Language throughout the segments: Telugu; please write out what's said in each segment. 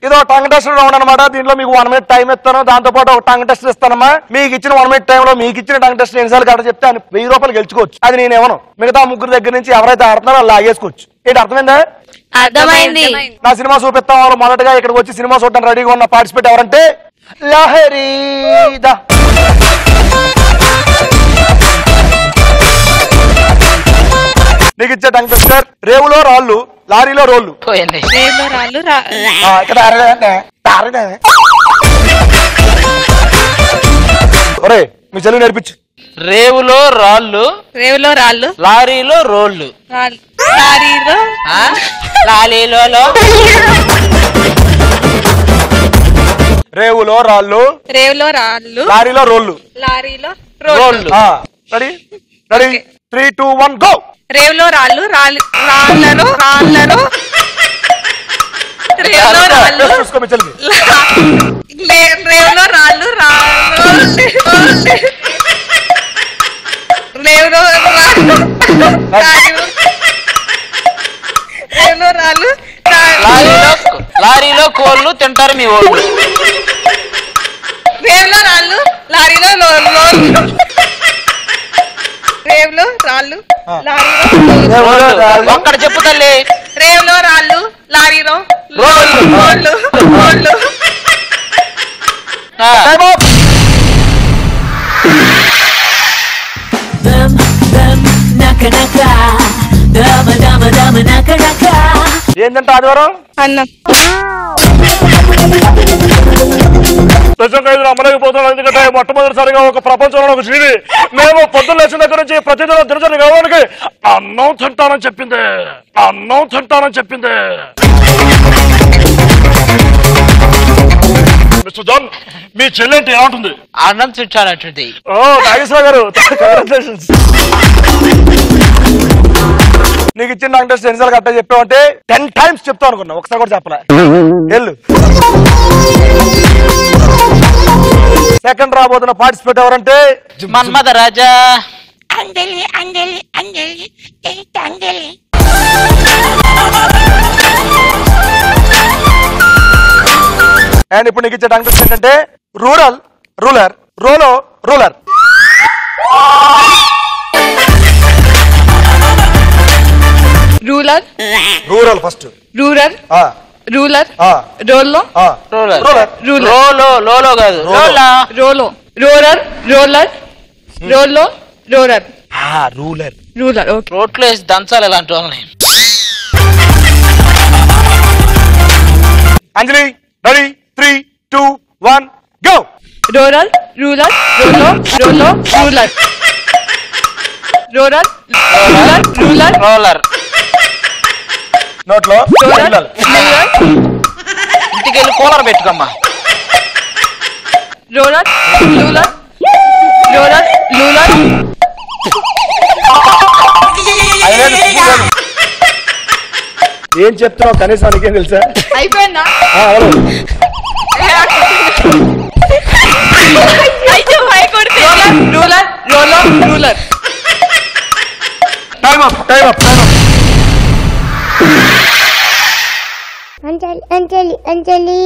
ఇదో టంగ్ టెస్ట్ రౌండ్ అనమాట. దీంట్లో మీకు 1 minute టైం ఇస్తాను, దాంతో పాటు ఒక టంగ్ టెస్ట్ ఇస్తానమ్మా. మీకు ఇచ్చిన 1 minute టైంలో మీకు ఇచ్చిన టంగ్ టెస్ట్ ఎన్నిసార్లు కరెక్ట్ చెప్తే ఆయన 1000 రూపాయలు గెలుచుకోవచ్చు. అది నేను ఇవ్వను. మిగతా ముగ్గురు దగ్గర నుంచి ఎవరైతే ఆడుతున్నారో వాళ్ళు లాగేసుకోవచ్చు. ఏంటి అర్థమైందా? అర్థమైంది. నా సినిమా చూపిస్తాం. వాళ్ళు మొదటగా ఇక్కడికి వచ్చి సినిమా చూడడానికి రెడీగా ఉన్న పార్టిసిపేట్ ఎవరంటే లహరి. నీకు ఇచ్చే టంగ్ టెస్టర్ రేవులో రాళ్ళు, లారీలో రోళ్ళు. ఒరే మీ చెల్లి నేర్పించు. రేవులో రాళ్ళు, లారీలో రోళ్ళు, లారీలో రేవులో రాళ్ళు, లారీలో రోళ్ళు. Ready ready 3 2 1 go. రేవులో రాళ్ళు, చూసుకో మీ చెల్లి. రేవులో రాళ్ళు, లారీలో కోళ్ళు తింటారు మీ వాళ్ళు. రేవులో రాళ్ళు, లారీలో రేవులో రాళ్ళు, అక్కడ చెప్పు తల్లి. రేవులో రాళ్ళు, లారీలో రోళ్ళు. ఏంటంటే ఆదివారం అన్నం అమ్మలేకపోతున్నాం. ఎందుకంటే మొట్టమొదటిసారిగా ఒక ప్రపంచంలో ఒక జీవి మేము పొద్దున్న లేచిన దగ్గర నుంచి ప్రతిదిన దినచర్య కావడానికి అన్నం తింటానని చెప్పింది. మిస్టర్ జాన్, మీ చెల్లెంటి ఏమంటుంది? అన్నం తింటానంటుంది. ఓ నాగేశ్వర గారు, కంగ్రాచులేషన్స్. నీకు ఇచ్చిన టంగ్ టెస్ట్ ఎన్నిసార్లు కరెక్ట్ చెప్పావంటే 10 times చెప్తావు అనుకున్నా. ఒకసారి కూడా చెప్పలే. వెళ్ళు. సెకండ్ రాబోతున్న పార్టిసిపేట్ ఎవరంటే మన్మథ రాజా. అండ్ ఇప్పుడు నీకు ఇచ్చే టంగ్ టెస్ట్ ఏంటంటే రూరల్, రూలర్, రోలో, రూలర్. Rural first. రూలర్ రోల్లో రోలో కాదు, రూలర్ రోట్లో వేసి దంచాలి ఇలాంటి వాళ్ళని. అంజలి రెడీ 3 2 1 గో. రూలర్ నోట్లో ఇంటికి వెళ్ళి కూలర్ పెట్టుకోమ్మా. ఏం చెప్తున్నావు కనీసం నీకేం తెలుసా? అయిపోయిందా? అంజలి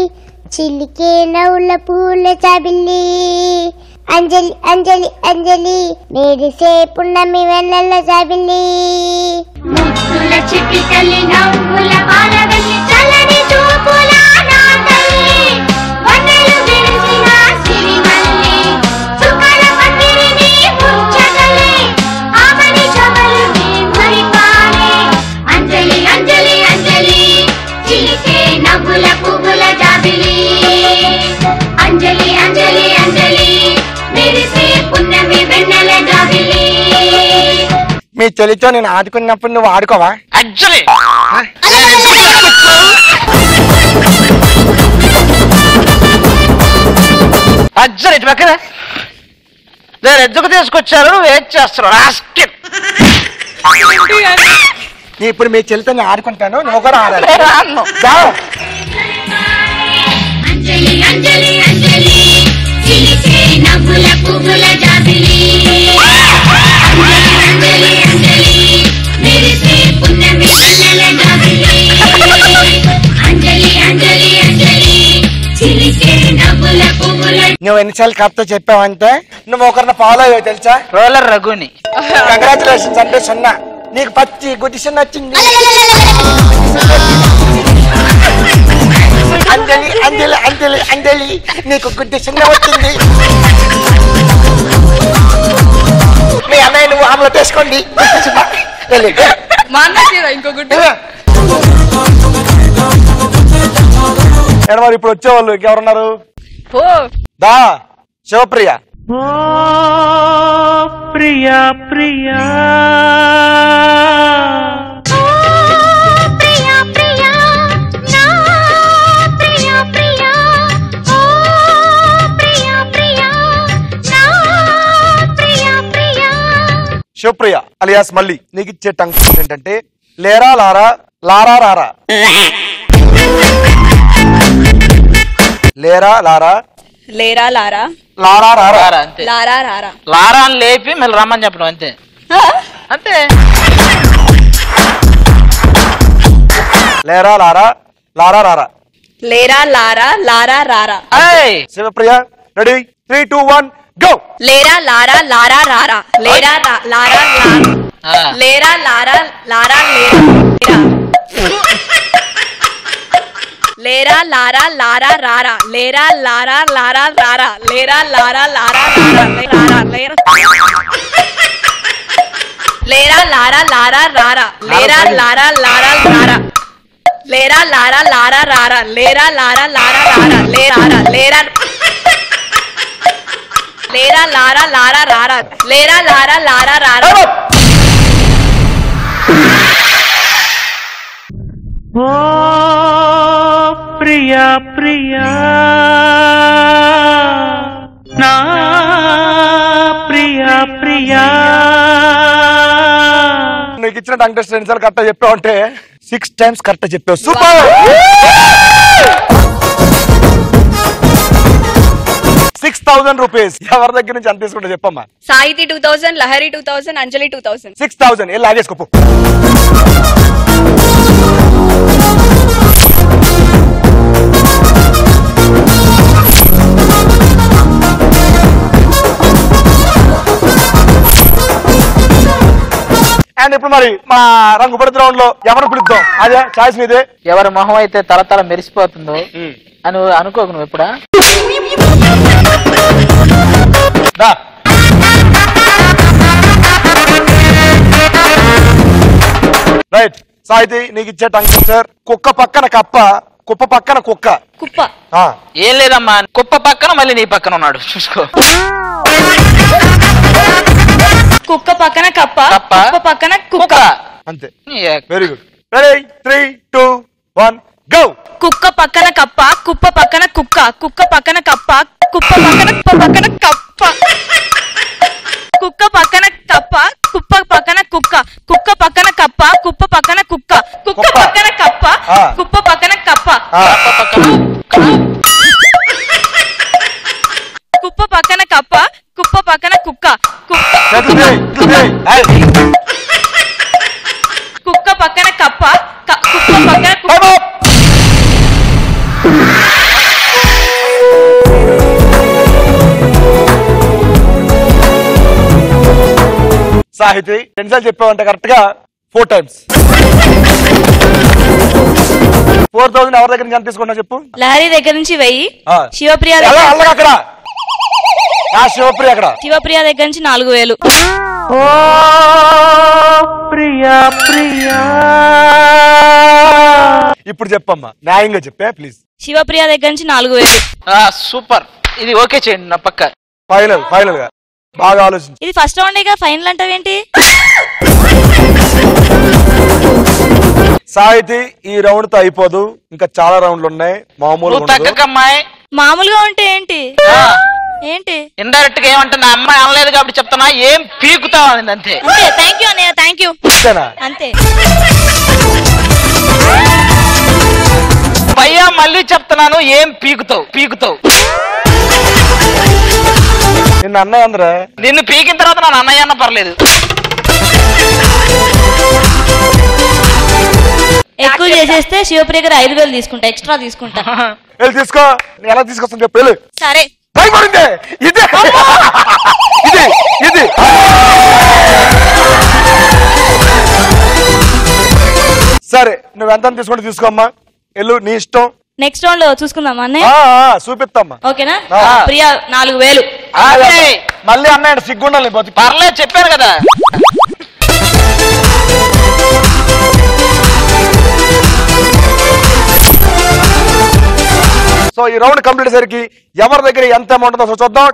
చిల్లికే నవ్వుల పూల చాబిల్లి. అంజలి మెరిసే పున్నమి వెన్నెల చాబిల్లి. ముద్దుల చిట్టి తల్లి నవ్వుల పాలవెల్లి చల్లని చూపుల నా తల్లి. వన్నెలు విరిసిన సిరిమల్లి చుక్కల పందిరిని ముచ్చటలే ఆమని చమలుని మురిపాలే. అంజలి చిలికే నవ్వుల పువ్వుల జాబిలి. అంజలి మెరిసే పున్నమి వెన్నెల జాబిలి. మీ చెల్లితో నేను ఆడుకున్నప్పుడు నువ్వు ఆడుకోవా? అంజలి ఇటు పక్కన నేను ఎందుకు తీసుకొచ్చారు? నువ్వు ఏం చేస్తున్నావు? ఇప్పుడు మీ చెల్లితో నేను ఆడుకుంటాను, నువ్వు కూడా ఆడాలి. అంజలి చిలికే నవ్వుల పువ్వుల జాబిలి. అంజలి మెరిసే పున్నమి వెన్నెల జాబిలి. అంజలి నువ్వు ఎన్నిసార్లు కరెక్ట్ చెప్పావంటే నువ్వు ఒకరిని ఫాలో అయ్యావు తెలుసా? రోలర్ రఘుని. కంగ్రాచులేషన్స్ అంటే సున్నా. నీకు పచ్చి గుడ్డి సున్నా వచ్చింది. అంజలి అంజలి అంజలి అంజలి నీకు గుడ్డి సున్నా వచ్చింది. మీ అన్నయ్య నువ్వు ఆమెలో వేసుకోండి. మా అన్న ఇంకో గుడ్డు. మరి ఇప్పుడు వచ్చేవాళ్ళు ఇంకెవరున్నారు? ఓ దా శివప్రియ. ప్రియా ప్రియా ప్రియా ప్రియా నా ప్రియా ప్రియా ఓ ప్రియా ప్రియా నా ప్రియా ప్రియా. శివప్రియ అలియాస్ మళ్ళీ నీకు ఇచ్చే టంగ్ ఏంటంటే లేరా లారా లారా రారా. లేరా లారా లేరా లారా లారా రారా. అంతే. లారా రారా. లారా అని లేపి మళ్ళీ రమ్మని చెప్పడం అంతే. అంతే. లేరా లారా లారా రారా. లేరా లారా లారా రారా. Shivapriya ready 3 2 1 go. లేరా లారా లారా రారా. లేరా లారా లారా. లేరా లారా లారా లేరా. లేరా లారా లారా రారా. లేరా లారా లారా రారా. లేరా లారా లారా రారా. లేరా లారా లారా రారా. లేరా లారా లారా రారా. లేరా లారా లారా రారా. లేరా లారా లారా రారా. లేరా లేరా లేరా లారా లారా రారా. లేరా లారా లారా రారా. ఓ ప్రియా ప్రియా నా ప్రియా ప్రియా. నీకు ఇచ్చిన టంగ్ టెస్ట్ ఎన్నిసార్లు కరెక్ట్ చెప్పావు అంటే 6 times కరెక్ట్ చెప్పావు. సూపర్. 6,000 రూపీస్ ఎవరి దగ్గర నుంచి అంత తీసుకుంటే చెప్పమ్మా. సాహితి 2000, లహరి 2000, అంజలి 2000. 6,000 వెళ్ళి లాగేసుకోపు. అండ్ ఇప్పుడు మరి మా రంగుపడి రౌండ్ లో ఎవరు పిలుద్దాం? అదే చాయిస్ మీదే. ఎవరి మొహం అయితే తల మెరిసిపోతుందో అని అనుకోకు నువ్వు ఎప్పుడా. రైట్ సాహితి నీకు ఇచ్చే టంగ్ టెస్టర్ కుక్క పక్కన కప్ప కుప్ప పక్కన కుక్క. కుప్ప. ఏం లేదమ్మా, కుప్ప పక్కన మళ్ళీ నీ పక్కన ఉన్నాడు చూసుకో. కుక్క పక్కన కప్ప. కుప్ప పక్కన కుక్క. అంతే. Very good. Ready 3 2 1 go. కుక్క పక్కన కప్ప. కుప్ప పక్కన కుక్క. కుక్క పక్కన కప్ప. కుప్ప పక్కన కప్ప. కుక్క పక్కన కప్ప. కుప్ప పక్కన కుక్క. కుక్క పక్కన కప్ప. కుప్ప పక్కన కుక్క. కుక్క పక్కన కప్ప. కుప్ప పక్కన కప్ప. కుప్ప పక్కన కప్ప. కుప్ప పక్కన కుక్క. కుక్క పక్కన కప్ప. కుప్ప పక్కన కుక్క. సాహితి ఎన్నిసార్లు చెప్పావంటే కరెక్ట్ గా 4 times. 4,000 ఎవరి దగ్గర నుంచి ఎంత తీసుకున్నా చెప్పు. లహరి దగ్గర నుంచి 1000. శివప్రియ అక్కడ శివప్రియ అక్కడ. శివప్రియ దగ్గర నుంచి 4000. ఓ ప్రియా ప్రియా. ఇప్పుడు చెప్పమ్మా న్యాయంగా చెప్పే ప్లీజ్. శివప్రియ దగ్గర నుంచి 4000. సూపర్. ఇది ఓకే చేయండి నా పక్క. ఫైనల్ గా బాగా ఆలోచించు. ఇది ఫస్ట్ రౌండ్ ఫైనల్ అంటావేంటి? సాహితి ఈ రౌండ్ తో అయిపోదు, ఇంకా చాలా రౌండ్లు ఉన్నాయి. మామూలుగా ఉంటే ఏంటి ఏంటి ఇండైరెక్ట్ గా ఏమంటున్నా అమ్మాయి అనలేదు కాబట్టి చెప్తున్నా. ఏం పీకుతావు అని అంతే. థ్యాంక్ యూ అన్నయ్య, థ్యాంక్ యూ. అంతే. పయ్యా మళ్ళీ చెప్తున్నాను, ఏం పీకుతావు. నిన్న అన్నయ్య అందరా నిన్ను పీకిన తర్వాత నా అన్నయ్య అన్న పర్లేదు. ఎక్కువ చేసేస్తే శివప్రియ గారు 5,000 తీసుకుంటా, ఎక్స్ట్రా తీసుకుంటా. తీసుకో. ఎలా తీసుకొస్తాను చెప్పు. సరే అయిపోయింది ఇదే ఇది ఇది సరే నువ్వు ఎంత తీసుకుంటే తీసుకోమ్మా వెళ్ళు నీ ఇష్టం నెక్స్ట్ రౌండ్ లో చూసుకుందాం అన్నయ్య చూపిస్తామ్మా ఓకేనా ఆ. ప్రియా 4000 మళ్ళీ అన్నయ్య సిగ్గుండాలి బతుకు పర్లేదు చెప్పాను కదా. సో ఈ రౌండ్ కంప్లీట్ సరికి ఎవరి దగ్గర ఎంత అమౌంట్ ఉందో చూద్దాం